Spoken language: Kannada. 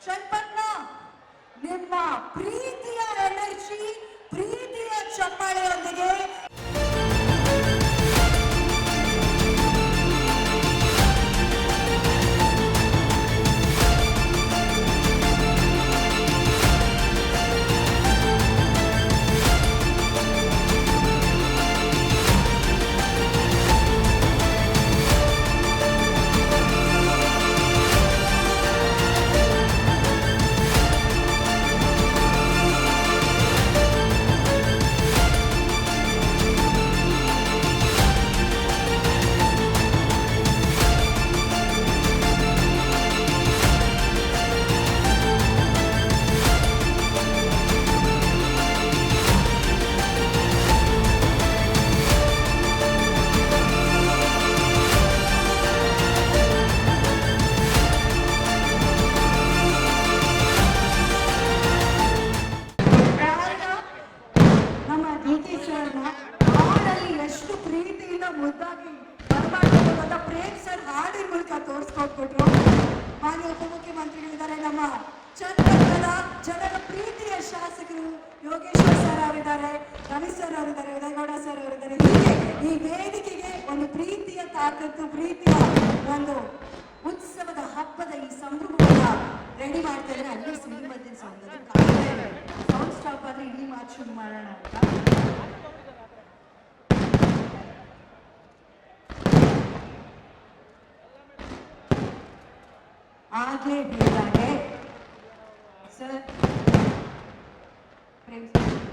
ಚನ್ನಪಟ್ಟಣ ನಿಮ್ಮ ಪ್ರೀತಿಯ ಎನರ್ಜಿ, ಪ್ರೀತಿಯ ಚಪ್ಪಾಳೆಯೊಂದಿಗೆ ಎಷ್ಟು ಪ್ರೀತಿಯಿಂದ ಮುದ್ದಾಗಿ ಬರಮಾಡಿರುವಂತ ಪ್ರೇಮ್ ಸರ್ ಹಾಡಿನ ಮೂಲಕ ತೋರಿಸ್ಕೊಟ್ಬಿಟ್ರು. ಮಾನ್ಯ ಉಪಮುಖ್ಯಮಂತ್ರಿಗಳಿದ್ದಾರೆ, ನಮ್ಮ ಚನ್ನಪಟ್ಟಣದ ಜನರ ಪ್ರೀತಿಯ ಶಾಸಕರು ಯೋಗೇಶ್ವರ್ ಸರ್ ಅವರಿದ್ದಾರೆ, ರವಿ ಸರ್ ಅವರಿದ್ದಾರೆ, ಉದಯಗೌಡ ಸರ್ ಅವರಿದ್ದಾರೆ. ಹೀಗೆ ಈ ವೇದಿಕೆಗೆ ಒಂದು ಪ್ರೀತಿಯ ತಾಕತ್ತು, ಪ್ರೀತಿಯ ಒಂದು ಉತ್ಸವದ ಹಬ್ಬದ ಈ ಸಂಭ್ರಮವನ್ನ ರೆಡಿ ಮಾಡ್ತಾ ಇದ್ರೆ ಅಲ್ಲೇ ಸಿನಿಮದ್ದಿನ ಸೌಂಡ್ ಸ್ಟಾಪ್ ಆದ್ರೆ ಇಡೀ ಮಾತು ಶುರು ಮಾಡೋಣ ಅಂತ. ಆಗ್ಲೇ ಹೇಳಿದಾಗೆ ಸರ್